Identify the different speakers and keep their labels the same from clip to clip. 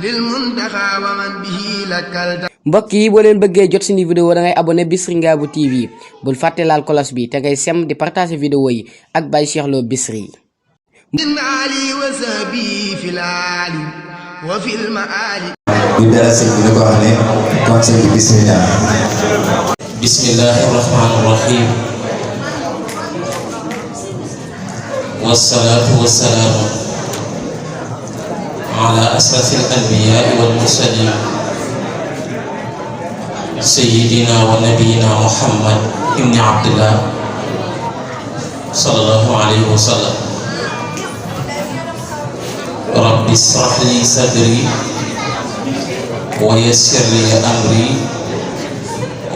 Speaker 1: للمنتخى ومن به لك
Speaker 2: mbokk yi boo leen bëggee jot suñu vidéo da ngay abonné Bichri Ngabou TV bul fàtte laal cloche bi te ngay sem di partager vidéo yi ak Baye Cheikh Lo Bichri
Speaker 1: من علي وسبي في العالي وفي المآلي
Speaker 3: بدرس بنقاهنا كونسل بسم الله
Speaker 4: بسم الله الرحمن الرحيم والصلاة والسلام على أشرف الأنبياء والمرسلين سيدنا ونبينا محمد بن عبد الله صلى الله عليه وسلم رب اشرح لي صدري ويسر لي أمري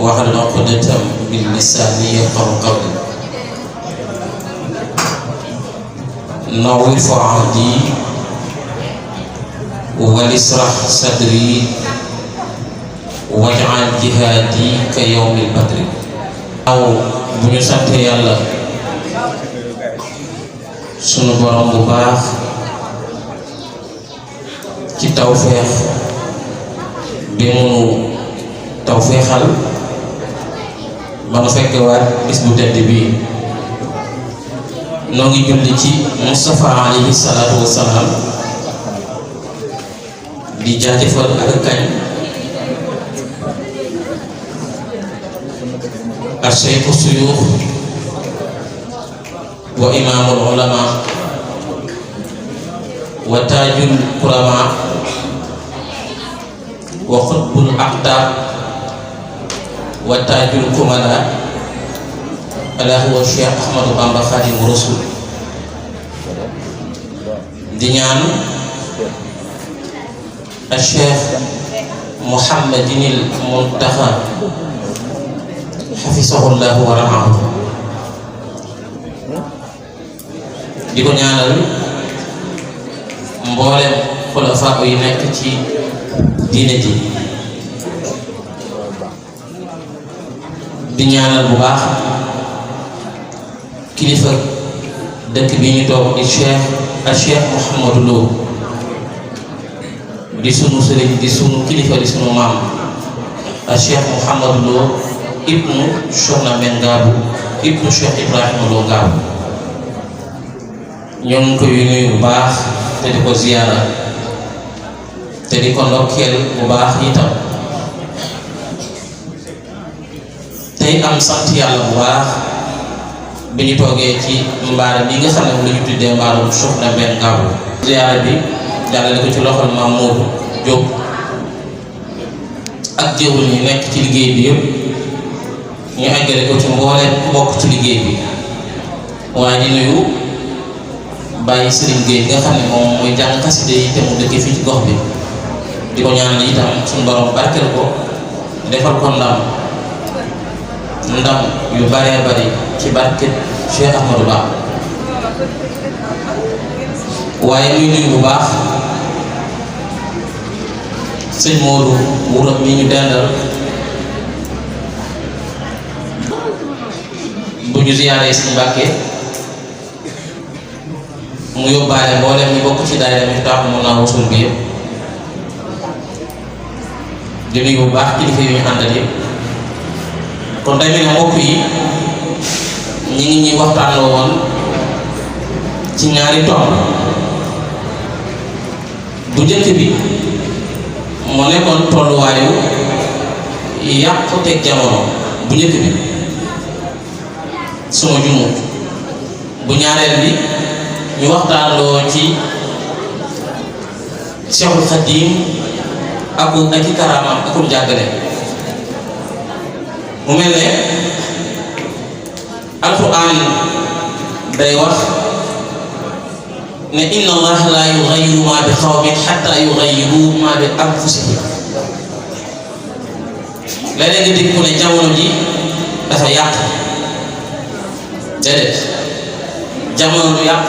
Speaker 4: واحلل عقدة من لساني يفقهوا قولي نور فؤادي ولاشرح صدري واجعل جهادي كيوم البدر aw bu ñu sante yàlla sunu borom bu baax ci tawfeex bi mu tawfeexal ba nu fekke waat bis bu tedd bii noo ngi julli ci Mustafa alayhi salaatu wassalaam di jaajëfal ak kañ الشيخ الشيوخ وإمام العلماء وتاج الكرماء وقطب الأقدار وتاج الكملاء ألا هو الشيخ أحمد بامبا خادم الرسول di ñaan الشيخ محمد المنتخى xafisahullahu wa ra'ahu di ko ñaanal mboolem xulafa yi nekk ci diine ji di ñaanal bu baax kilifa dëkk bi ñu toog di Cheikh Mouhamadou Lo di sunu sëriñ di sunu kilifa di sunu maam Cheikh Mouhamadou Lo ibnu Soxna Ben Ngabou ibnu Cheikh Ibrahima Lo Ngabou ñoo ngi koy nuyu bu baax te di ko ziyaara te di ko ndokkeel bu baax itam tey am sant yàlla bu baax bi ñu toogee ci mbaara bi nga xam ne mu la ñu tuddee mbaarum Soxna Ben Ngabou ziyaara bi jàllale ko ci loxol Maam Moodu Jóob ak jëwul ñu nekk ci liggéey bi yëpp ñu eggale ko ci mbooleem bokk ci liggéey bi waaye di nuyu Baye Serigne Gueye nga xam ne moom mooy jàng xaside yi te mu dëkkee fii ci gox bi di ko ñaanal itam suñu borom barkeel ko defal ko ndam yu baree bari ci barke Cheikh Ahmadou Ba waaye ñuy nuyu bu baax sëñ Modou wuram mi ñu dendal bu ñu ziyaaree si Mbàkke mu yóbbaale mboolem ñu bokk ci daayira Miftahul Muna Wusul bi yëpp di nuyu bu baax kilifa yu ñu àndal yëpp kon day mel ne mbokk yi ñi ngi ñuy waxtaanoo woon ci ñaari tomb bu njëkk bi moo nekkoon tolluwaayu yàquteg jamono bu njëkk bi suma jumu bu ñaareel bi ñu waxtaanoo ci Cheikhul Khadim ak i karaamam akul jàggale mu mel ne alquran day wax ne inna allaha la yughayyiru ma bi qawmin hatta yughayyiru ma bi anfusihim léeg-léeg nga dégg ku ne jamono ji dafa yàq déedéet jamono du yàq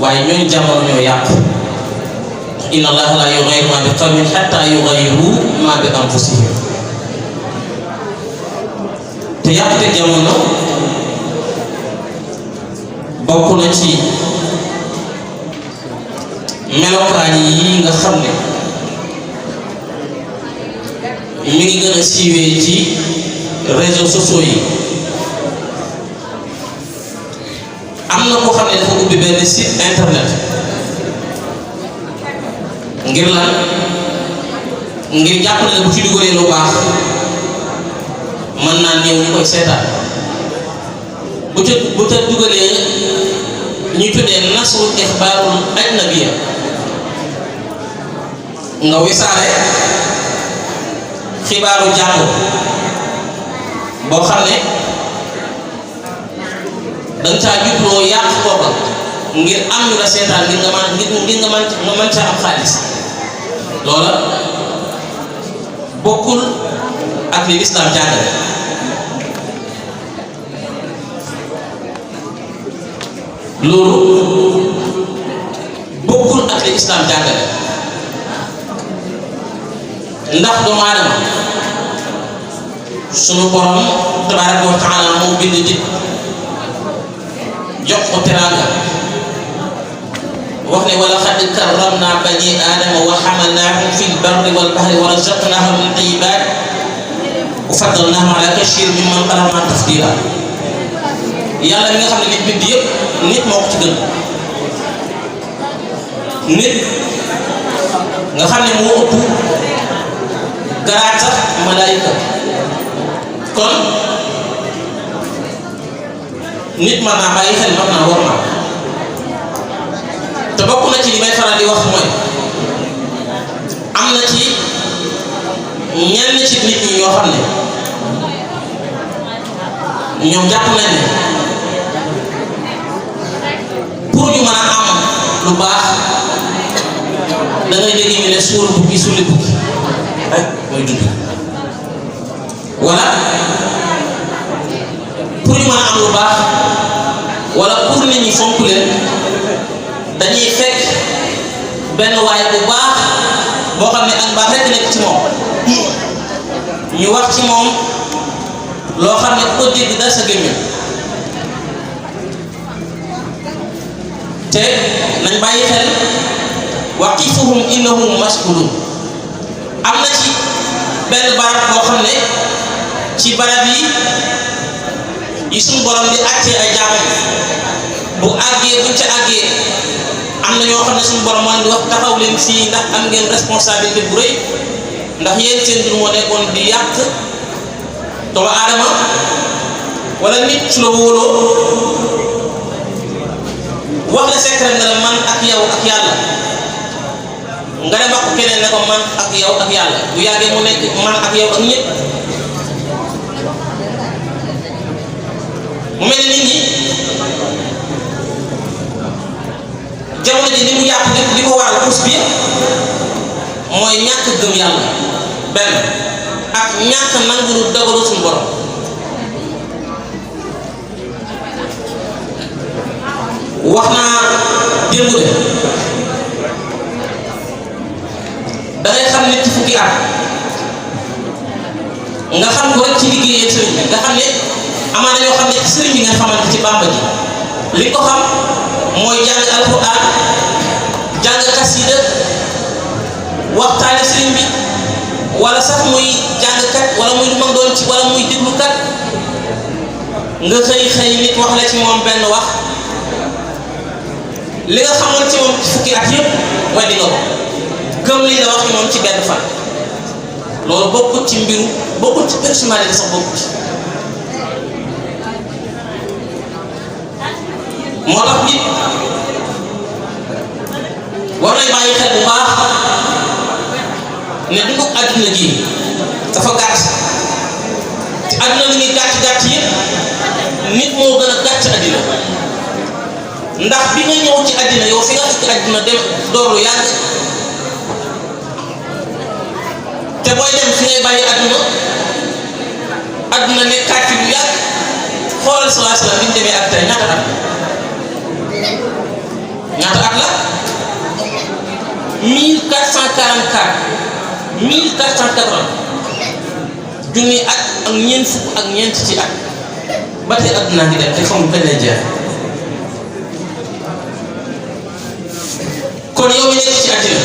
Speaker 4: waaye ñooñu jamono ñoo yàq inna allaha la yughayyiru ma bi qawmin hatta yughayyiru ma bi anfusihim te yàqte jamono bokk na ci melokaan yi nga xam ne mi ngi gën a siiwee ci réseaux sociaux yi. am na koo xam ne dafa ubbi benn site internet ngir lan ngir jàpp ne bu ci dugalee lu baax mën naa néew ñu koy seetaan bu ca dugalee ñu tuddee nasrul ixbaarul ajnabiya nga wisaare xibaaru jàmbur boo xam ne danga caa jubloo yàq kooka ngir am ñu la seetaan ngir nga mën caa am xaalis loola bokkul ak li lislaam jàngale. loolu bokkul ak li lislaam jàngale ndax doomu aadama sunu borom tabaaraka wa taala moo bind nit jox ko teraanga wax ne wa laqad karramnaa banii aadama wa hamalnaahum fil barri wal bahri wa razaqnaahum min tayyibaat wa faddalnaahum alaa kasiirin mimman xalaqnaa tafdiilaa. yàlla mi nga xam ne nit bind yëpp nit moo ko ci gën nit nga xam ne moo ëpp garaat sax malaayika kon nit mën naa bàyyi xel mën naa war naa te bokk na ci li may faral di wax mooy am na ci ñenn ci nit ñi ñoo xam ne ñoom jàpp nañ ne pour ñu mën a am lu baax da ngay dégg ñu ne suul bukki sulli bukki rek mooy dund wala pour ñu mën a am lu baax wala pour nit ñi fonk leen dañuy fekk benn waay bu baax boo xam ne ak baax rek nekk ci moom ñu wax ci moom loo xam ne ko dégg dal sa gémmiñ te nañ bàyyi xel waqifuhum innahum mas'ulun. am na ci benn barab boo xam ne ci barab yi suñu borom di àttee ay jaamam bu àggee buñ ca àggee am na ñoo xam ne suñu borom moo leen di wax taxaw leen fii ndax am ngeen responsabilité bu rëy ndax yéen seen mbir moo nekkoon di yàq doomu aadama wala nit su la wóoloo wax la secret nga ne man ak yow ak yàlla nga dem wax ko keneen ne ko man ak yow ak yàlla bu yàggee mu nekk man ak yow ak ñëpp. mu mel ni nit ñi jamono ji li mu yàq li ko waral kus bi mooy ñàkk gëm yàlla benn ak ñàkk nangu dogalu suñu borom. wax naa démb de dangay xam nit ci fukki at nga xam ko rek ci liggéeyee sëriñ bi nga xam ne amaana yoo xam ne ci sëriñ bi nga xamante ci Bàmba ji li ko xam mooy jàng alxuraan jàng xasida waxtaane sëriñ bi wala sax muy jàngkat wala muy lu mag doon ci wala muy déglukat nga xëy nit wax la ci moom benn wax li nga xamoon ci moom ci fukki at yëpp weddi nga ko gëm li la wax ci moom ci benn fan loolu bokkut ci mbiru bokkut ci personnalité sax bokkut ci moo tax nit war nañ bàyyi xel bu baax ne dundu àdduna gi dafa gàtt ci àdduna li ñuy gàtt yëpp nit moo gën a gàtt àddina ndax bi nga ñëw ci àddina yow fi nga fekk àddina dem door lu yàgg te booy dem fi ngay bàyyi àdduna nekkaat ci lu yàgg xoolal sallallahu alayhi wa sallam bi ñu demee ak tey ñaata at la 1444 junni at ak ñeent fukk ak ñeent ci at ba tey àdduna ngi dem te xamul kañ lay jeex. kon yow mi nekk ci àddina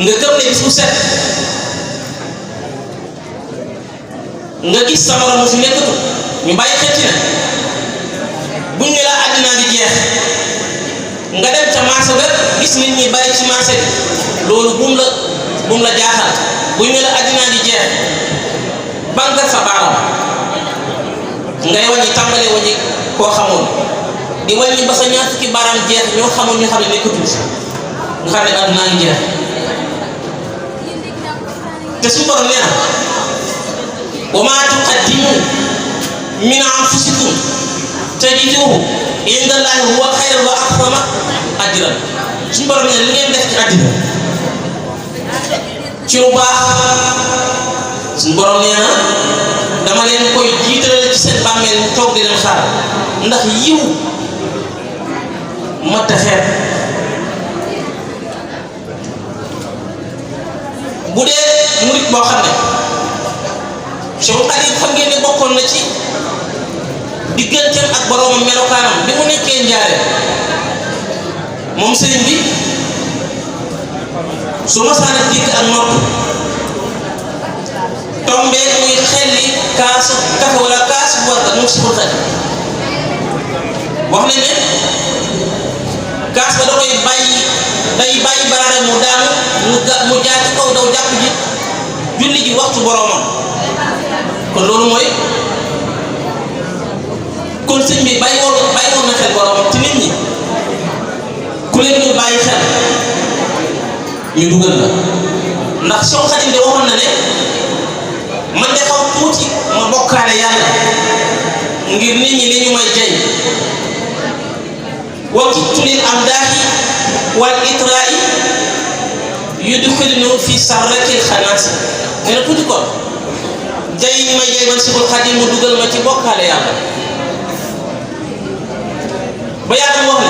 Speaker 4: nga gëm ne bis bu set nga gis sa morom mu fi nekkatu ñu bàyyi xel ci ne buñ ne la àddinaa di jeex nga dem ca marché ba gis nit ñi bari ci marché bi loolu bum la jaaxal buñ ne la àddinaa di jeex banque sa baaraam ngay wàññi tàmbale wàññi koo xamoon di wàññi ba sa ñaar fukki baaraam jeex ñoo xamoon ñu xam ne nekkatul nga xam ne àddinaa di jeex te suñu borom nee na wa maa tuqaddimu min anfusikum tajiduhu inda Allahi huwa xayran wa a'zama ajran suñu borom nee na li ngeen def ci àddina ci lu baax suñu borom nee na dama leen koy jiitalal ci seen bàmmeel mu toog di leen xaar ndax yiw mat a xeet bu dee murit boo xam ne Cheikhul Khadim xam ngeen ne bokkoon na ci digganteem ak boroomam melokaanam bi mu nekkee njaare moom sëriñ bi su ma saana dikk ak nopp tombee muy xelli kaasu kafe wala kaasu warga moom Cheikhul Khadim wax nañ ne kaas ba da koy day bàyyi baraare mu daanu mu jaar ci kaw daw jàpp ji julli ji waxtu boroomam kon loolu mooy kon sëñ bi bàyyi woon na xel boroomam ci nit ñi ku leen ñu bàyyi xel ñu dugal la ndax Cheikh Khadim de waxoon na ne man de xaw tuuti ma bokkaale yàlla ngir nit ñi li ñu may jay wakittu lil amdaahi wal itraa'i yudxiluni fi sarrakil xanaasi nee na tuuti kon jay ñi may jay man Cheikhul Khadim mu dugal ma ci bokkaale yàlla ba yàgg mu wax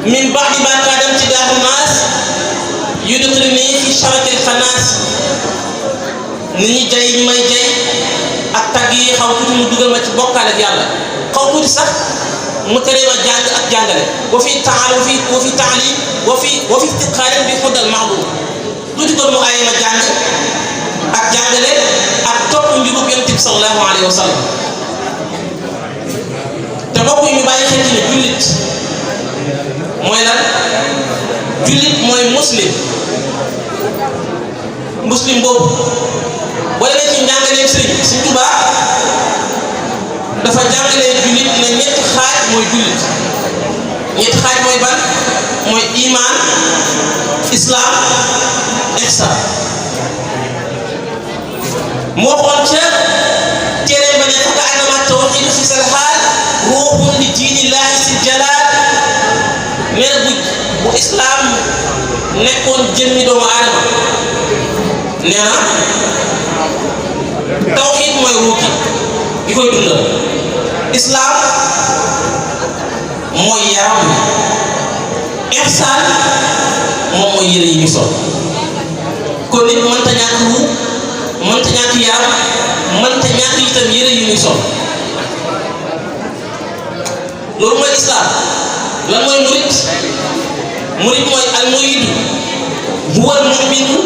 Speaker 4: ne min ba'di ma kaadam ci daaxu naas yudxiluni fi sarrakil xanaasi nit ñi jay ñi may jay ak tagg yi xaw tuuti mu dugal ma ci bokkaale ak yàlla xaw tuuti sax mu tere ma jàng ak jàngale wa fi taalim wa fi istiqaalin bi xuddal ma'lum tuuti kon mu aaye ma jàng ak jàngale ak topp njubug Yonent bi sallallahu alayhi wa sallam te bokk ñu bàyyi xel ci ne jullit mooy lan jullit mooy muslim boobu boo demee ci njàngaleem Sëriñ Tuubaa dafa jàngalee jullit ne ñetti xaaj mooy jullit ñetti xaaj mooy ban mooy iman islam ihsan moo xool ca téere ba ne faka annama tawxidu fi sal xaal ruuxun li diinillahi si jalaal ne bu islam nekkoon jëmmi doomu aadama nee na tawxid mooy ruuki gi koy dundal islam mooy yaram ihsan moom mooy yére yi ñu sol kon nit mënta ñàkk wu mënta ñàkk yaram mënta ñàkk itam yére yi ñuy sol loolu mooy islam lan mooy murid mooy al muridu huwa al mu'minu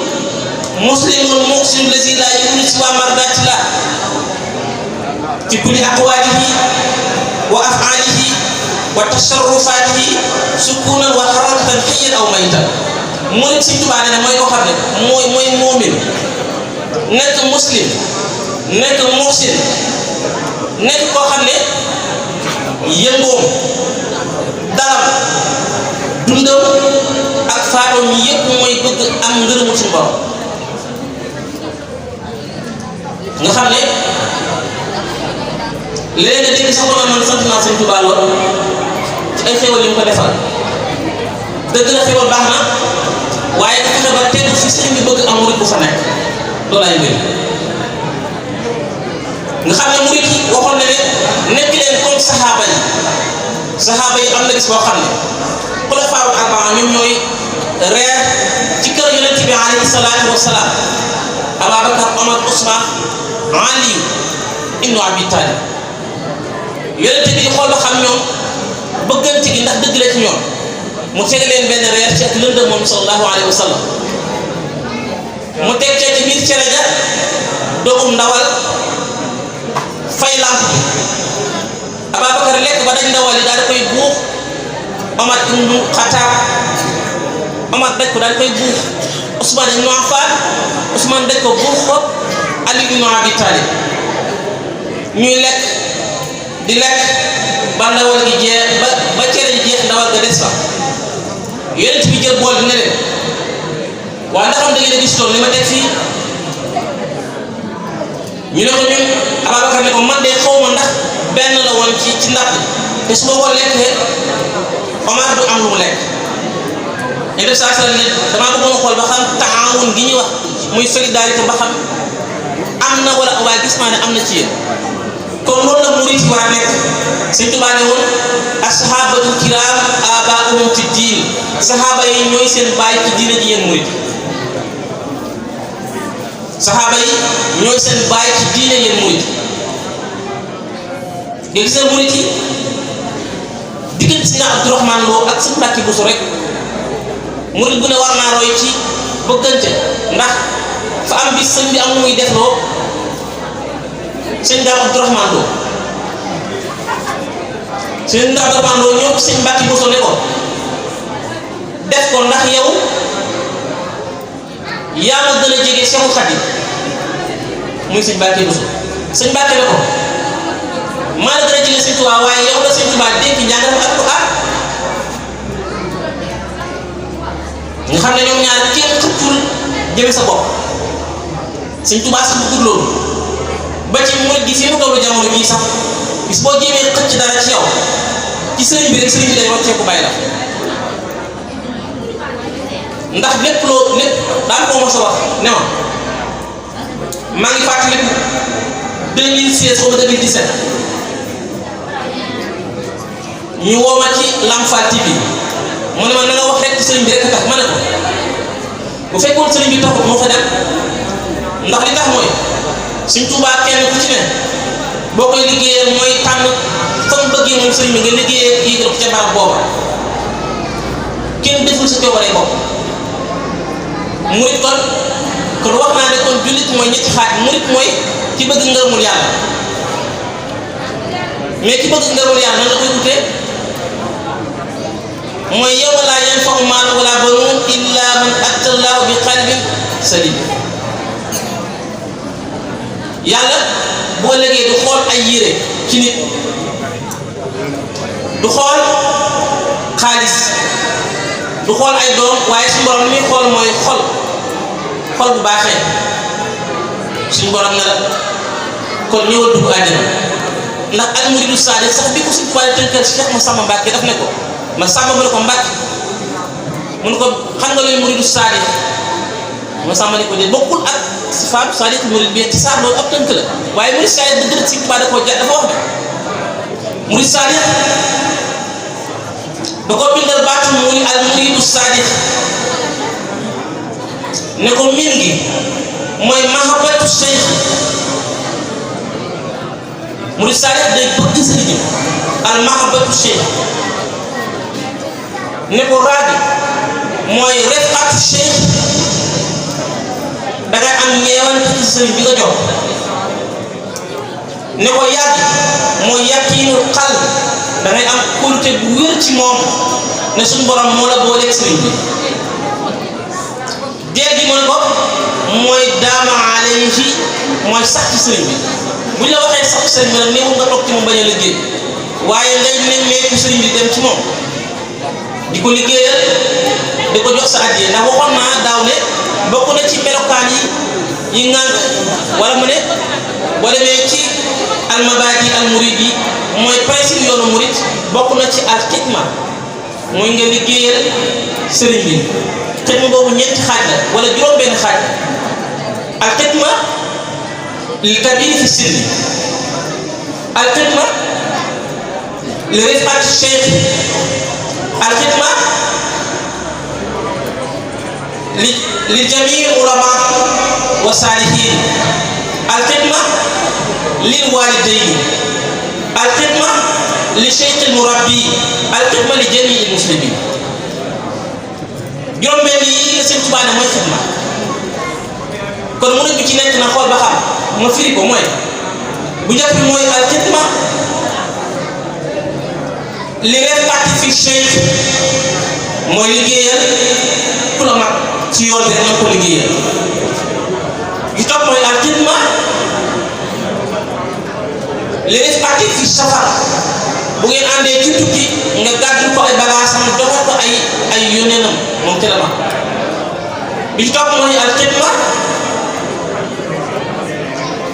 Speaker 4: muslimul muhsin lazi la yuridu siwa mardatillah fi kulli aqwalihi wa af'alihi wa tasarrufatihi sukunan wa harakatan hayyan aw maytan murid Sëriñ Tuubaa nee na mooy koo xam ne mooy muumin nekk muslim nekk muhsin nekk koo xam ne yëngoom dalam dundam ak faatoom yëpp mooy bëgg am ngërëmu suñu borom nga xam ne léegi nga dégg sax ko man sant naa Sëriñ Tuubaa lool ci ay xéwal yu mu ko defal dëgg la xéwal baax na waaye nga fexe ba tedd fi sëriñ bi bëgg am murid bu fa nekk loolu ay mbir nga xam ne murid yi waxoon na ne nekk leen comme saxaaba yi am na gis boo xam ne xulafaa arbaa ñoom ñooy reer ci kër Yonent bi alayhi salaatu wa salaam Abubakar Omar Ousmane Ali ibnu Abi Talib Yonent bi di xool ba xam ñoom bëggante gi ndax dëgg la ci ñoom mu tege leen benn reer ci ak lëndëm moom sallallahu alayhi wa sallam mu teg ca ci biir cere ja dogum ndawal fay lamp bi Ababacar lekk ba dañ ndawal yi daal di koy buux Omar ibnu Xataab Omar daj ko daal di koy buux Ousmane ibnu Affan Ousmane daj ko buux ko Ali ibnu Abi Talib ñuy lekk di lekk ba ndawal gi jeex ba cere ji jeex ndawal ga des fa yonent bi jël bool bi ne leen waa ndax am da ngeen a gis tool li ma teg fii ñu ne ko ñun Ababacar ne ko man de xaw ma ndax benn la woon ci ndax te su ma ko lekkee Omar du am lu mu lekk ñu def saa ne damaa bëggoon xool ba xam taawun gi ñuy wax muy solidarité ba xam am na wala waaye gis naa ne am na ci yéen kon loolu la murit war a nekk Sëñ Tuubaa ne woon ashabatu kiram abaahum fi diin saxaaba yi ñooy seen baay ci diina ji yéen murit saxaaba yi ñooy seen baay ci diine yéen murit nga gis ne murit yi diggante si na Abdourahmane Lo ak Sëñ Mbàkke Buso rek murit bu ne war naa roy ci bëggante ndax fa am bis sëñ bi am lu muy def loo sëñ daam Abdourahmane Lo sëñ daam Abdourahmane Lo ñëw Sëñ Mbàkke Buso ne ko def ko ndax yow yaa ma gën a jege Seexul Xadiim muy Sëñ Mbàkke Buso Sëñ Mbàkke ne ko maa la gën a jege Sëñ Tuubaa waaye yow la Sëñ Tuubaa dénk njàngam Alxuraan nga xam ne ñoom ñaar kenn xëccul jëme sa bopp Sëñ Tuubaa sax bëggul loolu ba ci murid gi fi mu tollu jamono bii sax bis boo jéemee xëcc dara ci yow ci sëriñ bi rek sëriñ bi day wax ceeku bàyyi la ndax lépp daan koo mos a wax ne ma maa ngi fàttaliku 2016 ou 2017 ñu woo ma ci Lamfal TV mu ne ma na nga wax rek ci sëriñ bi rek a tax ma ne ko bu fekkoon sëriñ bi taxut moo fa dem ndax li tax mooy Sëñ Tuubaa kenn ku ci ne boo koy liggéeyal mooy tànn fa mu bëggee moom sëriñ bi nga liggéeyee yéegal ko ca barab booba kenn deful sa coobaree bopp murit kon wax naa ne kon jullit mooy ñetti xaaj murit mooy ki bëgg ngërëmul yàlla mais ki bëgg ngërëmul yàlla nan la koy utee mooy yawma laa yanfa'u maalun wala banuun illaa man ataa Allaaha bi qalbin saliim yàlla boo léegi du xool ay yére ci nit du xool xaalis du xool ay doom waaye suñu borom li muy xool mooy xol bu baaxee suñu borom ne la kon ñëwal dugg àjjana ndax al muridu saadiq sax bi ko suñu tubaab tënkal Cheikh Massamba Mbacke daf ne ko Massamba mu ne ko Mbacke mu ne ko xam nga luy muridu saadiq Massamba ne ko de bokkul ak sifaatu saadiq murid bi ci saar loolu ab tënk la waaye murid saadiq dëgg suñu tubaab da koo ja dafa wax ne murid saadiq da ko bindal baatu muy al muridu saadiq ne ko min gi mooy mahabbatu cheikh murid saadiq day bëgg sëriñ al mahabbatu cheikh ne ko raagi mooy refatu cheikh dangay am ñeewante ci sëriñ bi nga jox ne ko yàgg mooy yàkkiinul xal dangay am kóolute bu wér ci moom ne suñu borom moo la booleeg sëriñ bi dee gi mooy ko mooy daama alayhi mooy sax ci sëriñ bi bu ñu la waxee sax ci sëriñ bi nag néewul nga toog ci moom bañ a liggéey waaye ngay nemmeeku sëriñ bi dem ci moom di ko liggéeyal di ko jox sa addiya ndax waxoon naa daaw ne bokk na ci melokaan yi ngànk wala mu ne boo demee ci almabaadi al murid yi mooy principe yoonu murid bokk na ci al xidma mooy nga liggéeyal sëriñ bi xidma boobu ñetti xaaj la wala juróom-benn xaaj al xidma li kabiri fi sinni al xidma li rifat cheikh al xidma li jamii ulama wa saalihin al xidma lil walidayni al xidma li cheikh al murabbi al xidma li jamii al muslimin juróom-benn yi la Sëñ Tuubaa ne mooy xidma kon mu nekk ci nekk na xool ba xam ma firi ko mooy bu njëkk bi mooy al xidma li réparti fi cheikh mooy liggéeyal ku la mag ci yoon bi rek nga ko liggéeyal gi topp mooy al xidma li réparti fi safar bu ngeen àndee ci tukki nga gàddu ko ay bagaasam doxal ko ay yónneenam moom ci la mag bi ci topp mooy al xidma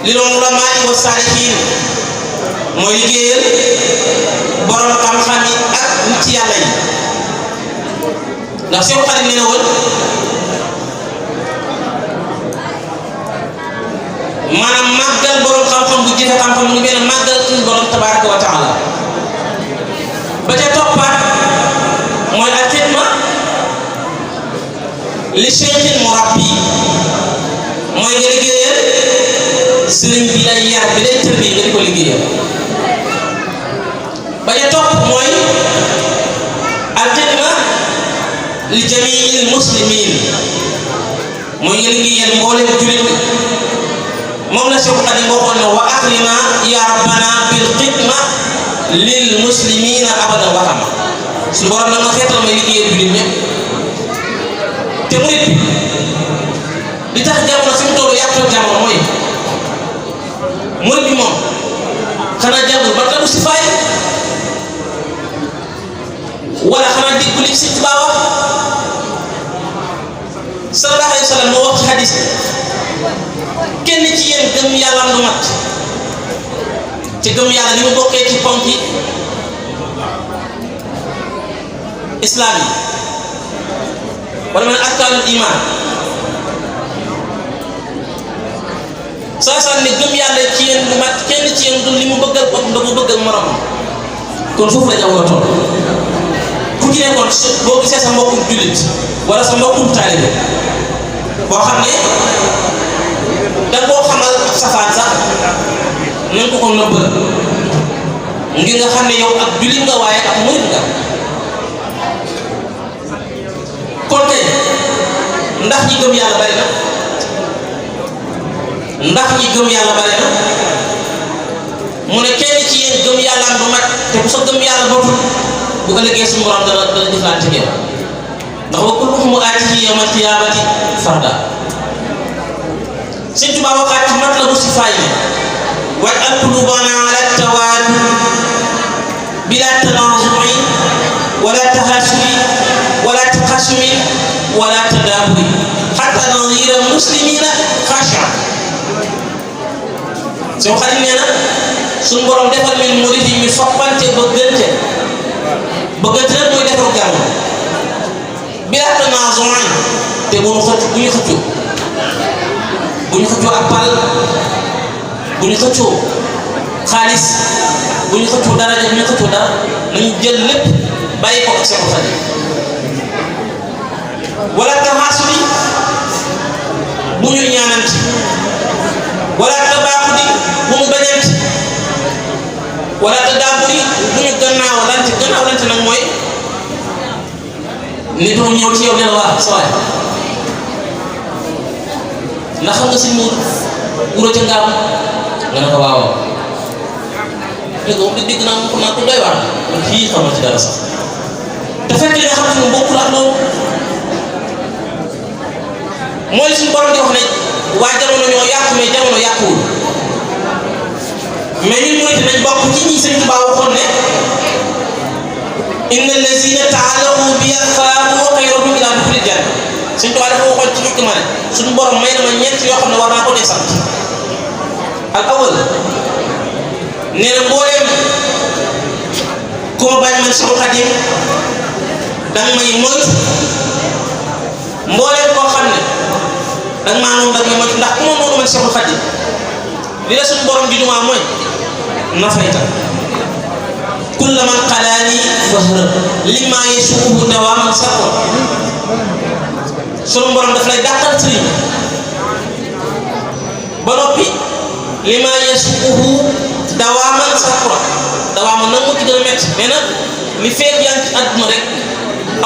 Speaker 4: lil ulamaa wa saalihiin mooy liggéeyal borom xam-xam yi ak nit ci yàlla yi ndax seen xarit nee na woon maanaam màggal borom xam-xam bu jëfe xam-xam mu ngi benn màggal suñu borom tabaaraka wa taala ba ca toppaat mooy al xidma li cheikhin murabbi mooy nga liggéeyal sëriñ bi lay yar bi lay tërbi nga di ko liggéeyal ba ca topp mooy al xidma li jamiil muslimiin mooy nga liggéeyal mboolem jullit moom la Cheikh Xadim waxoon ne wa akrina ya rabbana bil xidma lil muslimiina abadan waxama suñu borom da nga xeetal may liggéeyal jullit ñëpp te murit bi li tax jamono fi mu toll yàqal jamono mooy murit bi moom xanaa jàngul ba tabu si faay wala xanaa déggu li Sëñ Tuubaa wax sallallahu alayhi wa sallam moo wax ci xadis kenn ci yéen gëm yàlla am du mat te gëm yàlla ni mu bokkee ci ponki islam yi wala man arkaanul iman saa ne gëm yàlla ci yéen du mat kenn ci yéen du li mu bëggal bopp da ko bëggal moromam kon foofu la jamono toll ku ci nekkoon boo gisee sa mbokkum jullit wala sa mbokkum taalibe boo xam ne da koo xamal ab safaan sax nañ ko nëbbal ngir nga xam ne yow ak jullit nga waaye ak murit nga kon tey ndax ñi gëm yàlla bari na ndax ñi gëm yàlla bari na mu ne kenn ci yéen gëm yàlla am du mat te bu sa gëm yàlla botul bu ko liggéey suñu borom dana jëflante yow ndax wa kulluhum aatihi yawmal qiyaamati farda Sëñ Tuubaa waxaat ci Matlabu Sifaay bi waj'al quluubana ala tawaadud bila tanaazui wala tahaasumi wala taxaasumi wala tadaaburi hatta nasiira muslimiina xaashi'iin soo xarit nee na suñu borom defal leen murid yi ñu soppante bëggante nag mooy defar gàmm bila tanaazui te bu ñu xëccoo bu ñu xëccoo ak pal bu ñu xëccoo xaalis bu ñu xëccoo daraja bu ñu xëccoo dara nañu jël lépp bàyyi ko ak Seex Xaadim wala taxaasudi bu ñu ñaananti wala tabaaxudi bu ñu bañanti wala tadaaburi bu ñu gannaawlante nag mooy nit mu ñëw ci yow ne la waa sa waay ndax xam nga si muur wuro ca ngaam nga ne ko waaw léegi moom dégg naa ko naa ko doy waar man kii xamal ci dara sax te fekk li nga xam ne bokkul ak loolu mooy suñu borom di wax ne waa jamono ñoo yàqu mais jamono yàquwul mais ñun murit nañ bokk ci ñi Sëñ Tuubaa waxoon ne inna allazina ta'allaqu bi faamu xayrun ila dukhulil janna Sëñ Tuubaa dafa waxoon ci xikma ne suñu borom may na ma ñeent yoo xam ne war naa ko dee sant al awal nee na mbooleem ku ma bañ man Seexul Xadiim danga may moytu mbooleem koo xam ne danga maa noonu danga may moytu ndax ku ma noonu man Seexul Xadiim li la suñu borom di dumaa mooy nafayta kulla man qalaani fahrab lima yasuuhu dawaaman sakwa sunu borom daf lay dàqal sëriñ ba noppi lima yasuuhu dawaaman sakwa dawaaman nag moo ci gën a métti mais nag li feeg yaa ngi ci àdduna rek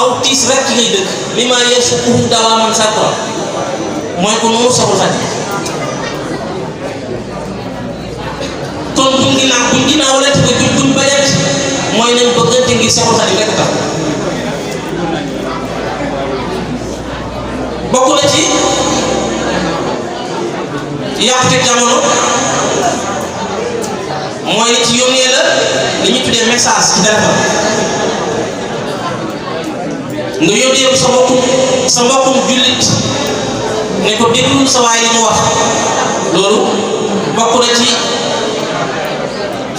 Speaker 4: aw tiis rek ci ngay dëkk lima yasuuhu dawaaman sakwa mooy ko noonu Seexul Xadiim kon buñ ginnaaw la te buñ bañat mooy nañ bëggante ngir Seexul Xadiim rekk tax bokk na ci yàqute jamono mooy nit ci yónnee la li ñu tuddee message ci téléphone nga yónnee ko sa mbokkum jullit ne ko déglul sa waay li mu wax loolu bokk na ci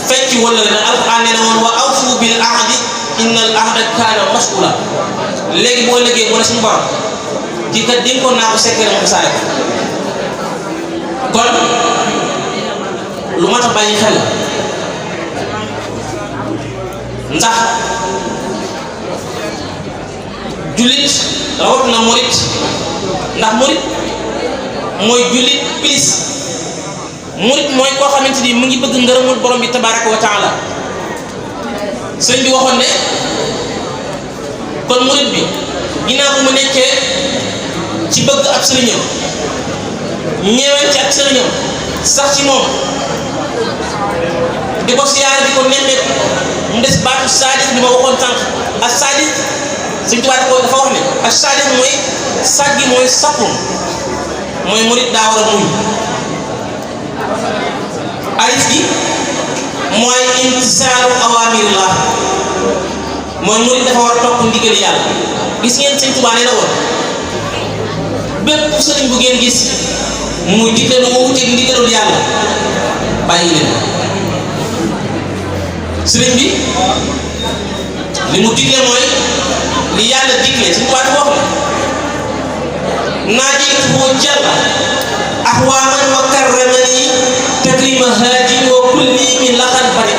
Speaker 4: fecc wala la alquran nee na woon wa awfu bil ahdi innal ahda kaana mas'uula léegi boo liggéey mu ne suñu borom kii kat dénkoon naa ko secret mu saare kon lu mat a bàyyi xel ndax jullit rawat na murit ndax murit mooy jullit plus murit mooy koo xamante ni mu ngi bëgg ngërëmul borom bi tabaraka wa taala sëñ bi waxoon ne kon murit bi ginnaaw bu mu nekkee ci bëgg ab sëriñam ñeewee ci ak sëriñam sax ci moom di ko siyaare di ko nemmeeku mu des baatu saadix bi ma waxoon tànk ak saadix Sëñ Tuubaa dafa wax ne ak saadix mooy saggi mooy sappum mooy murit daa war a muñ alif gi mooy imtisaalu awaamirullah mooy murit dafa war a topp ndigal yàlla gis ngeen Sëñ Tuubaa nee na woon bépp sëriñ bu ngeen gis muy digle lu wuuteeg ndigalul yàlla bàyyi leen sëriñ bi li mu digle mooy li yàlla digle suñu waat wax la naajitu jalla ahwaaman wa karramani takrima haadi wa kulli min laxan bari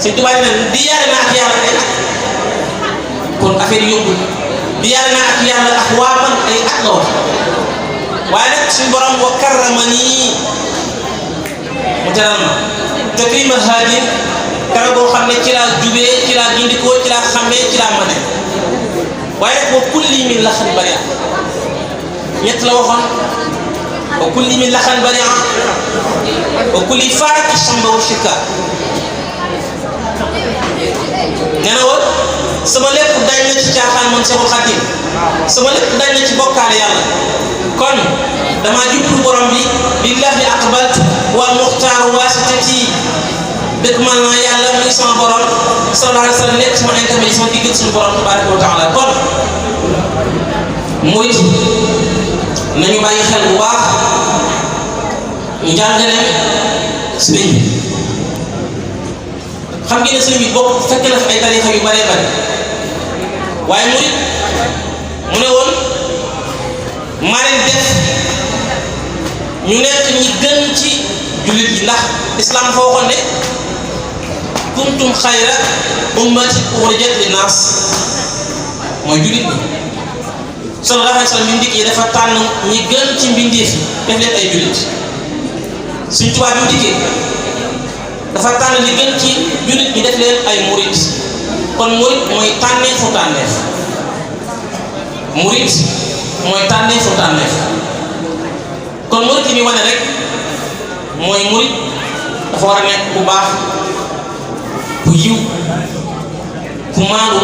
Speaker 4: suñu tubaab ne di yàlla naa ak yàlla de kon affaire yombul di yàlla naa ak yàlla ahwaaman ay at la wax waaye nag suñu borom wa karramani mu teral ma takrima haadi kara boo xam ne ci laa jubee ci laa gindikoo ci laa xamee ci laa mane waaye nag wa kulli min laxan bari'a ñett la waxoon wa kulli min laxan bari'a wa kulli faaraki samba wa shirka nee na woon sama lépp dañ na ci caaxaan man Seexul Xadiim sama lépp dañ na ci bokkaale yàlla kon dama jublu borom bi lillahi aqbalt wal muxtaaru waasitati dëkk man naa yàlla muy sama borom sallallahu alayhi wa sallam nekk sama intermédiaire sama digg suñu borom tabaraka wa taala kon murit nañu bàyyi xel bu baax njàngale sëriñ bi xam ngeen ne sëriñ bi bokk fekk na fi ay tarixa yu bëree bëri waaye murit mu ne woon maa leen def ñu nekk ñi gën ci jullit yi ndax islam dafa waxoon ne kuntum xayra ummati uxrijat linnaas mooy jullit ñi sallallahu alayhi wa sallam mi ndikkee dafa tànn ñi gën ci mbindeef yi def leen ay jullit Sëñ Tuubaa bi mu dikkee dafa tànn li gën ci jullit ñi def leen ay murit kon murit mooy tànneefu tànneef murit mooy tànneefu tànneef kon murit li muy wane rek mooy murit dafa war a nekk bu baax ku yiw ku maandu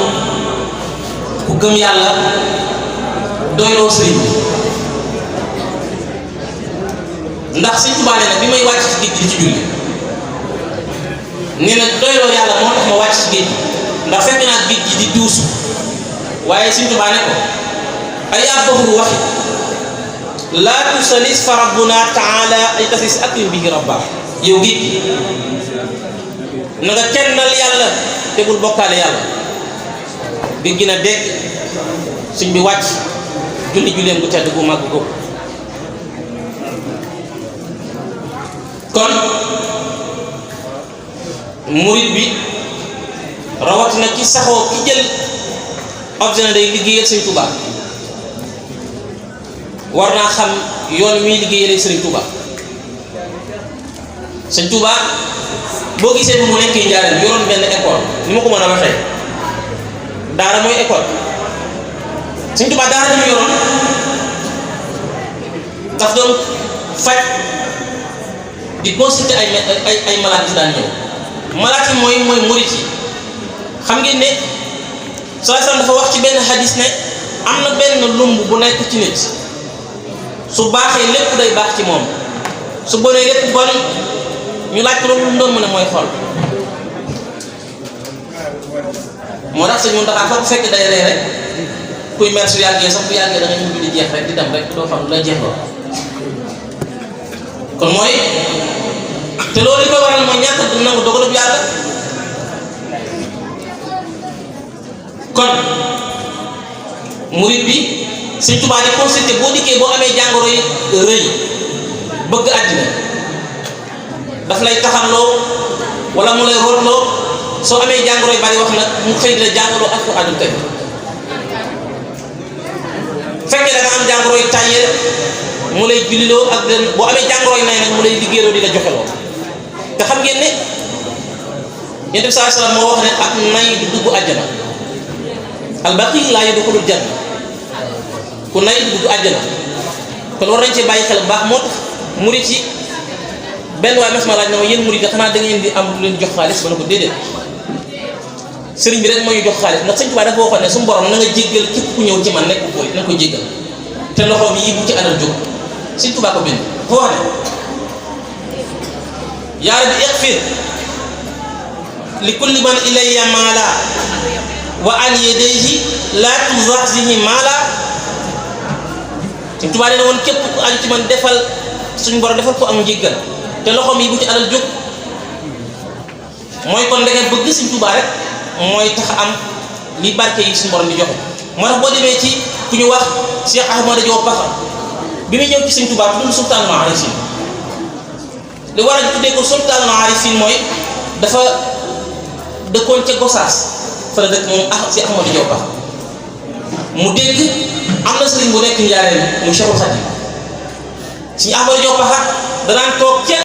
Speaker 4: ku gëm yàlla doyloo sëriñ ndax Sëñ Tuubaa nee na bi may wàcc ci géej gi ci julli nee na doyloo yàlla moo tax ma wàcc ci géej gi ndax fekk naa géej gi di duusu waaye Sëñ Tuubaa ne ko ay abbaxuru waxi laa tusalis fa rabbuna taala ay tasis akrim bihi rabba yow géej gi na nga kennal yàlla te bul bokkaale yàlla géej gi na dégg suñ bi wàcc julli julleem bu tedd bu màgg ko kon murit bi rawatina ci saxoo ki jël objet day liggéeyal Sëñ Tuubaa war naa xam yoon muy liggéeyal Sëñ Tuubaa Sëñ Tuubaa boo gisee bu mu nekkee Njaaréem yoroon benn école ni ma ko mën a waxee daara mooy école Sëñ Tuubaa daara dañu yoroon daf doon faj di consulter ay malade yu daan ñëw malade yi mooy murit yi xam ngeen ne sallallahu alayhi wasallam dafa wax ci benn hadis ne am na benn lumb bu nekk ci nit su baaxee lépp day baax ci moom su bonee lépp bon ñu laaj ko loolu lu mu doon mën a mooy xol moo tax sëñ Mountakha foofu fekk day rey rek kuy mer su yàggee sax bu yàggee da nga mujj di jeex rek di dem rek doo xam lay jeex lool kon mooy te loolu li koy waral mooy ñàkk du nangu dogalub yàlla kon murid bi Sëñ Tuubaa di consulté boo dikkee boo amee jàngoro yi rëy bëgg àddina daf lay taxanloo wala mu lay rootloo soo amee jàngoro yi bari wax nag mu xëy dina jàngoro ak ko àddul tey fekkee da nga am jàngoro yi tàyyeel mu lay julliloo ak den boo amee jàngoro yi nay nag mu lay liggéeyloo di la joxeloo te xam ngeen ne Yonent bi sallallahu alayhi wasallam moo wax ne ak nay du dugg àjjana al-baqiy laa yadxulul janna ku nay du dugg àjjana kon war nañ cee bàyyi xel bu baax moo tax murit yi benn waaye mas ma laaj na ma yéen murit yi xanaa da ngeen di am lu leen jox xaalis ma ne ko déedéet sëriñ bi rek moo ñu jox xaalis ndax Sëñ Tuubaa dafa waxoon ne suñu borom na nga jéggal képp ku ñëw ci man nekk ko na ko jéggal te loxoom yi bu ci alal jóg Sëñ Tuubaa ko bind dafa wax ne yaa rabbi ighfir li kulli man ilayya maala wa an yadayhi laa tuzahzihi maala Sëñ Tuubaa dina woon képp ku aju ci man defal suñu borom defal ko am njéggal te loxoom yi bu ci alal jóg mooy kon ndeke bëgg Sëñ Tuubaa rek mooy tax am li barke yi suñu borom di joxe moo tax boo demee ci ku ñu wax Cheikh Ahmadou Diop Paxa bi muy ñëw ci Sëñ Tuubaa tudd Sultaanul Aarifin li war a tuddee ko Sultaanul Aarifin mooy dafa dëkkoon ca Gosaas fa la dëkk moom si Ahmadou Diop Paxa mu dégg am na sëriñ bu nekk Njaaréem mu Cheikhul Khadim si Ahmadou Diop Paxa danaan toog ca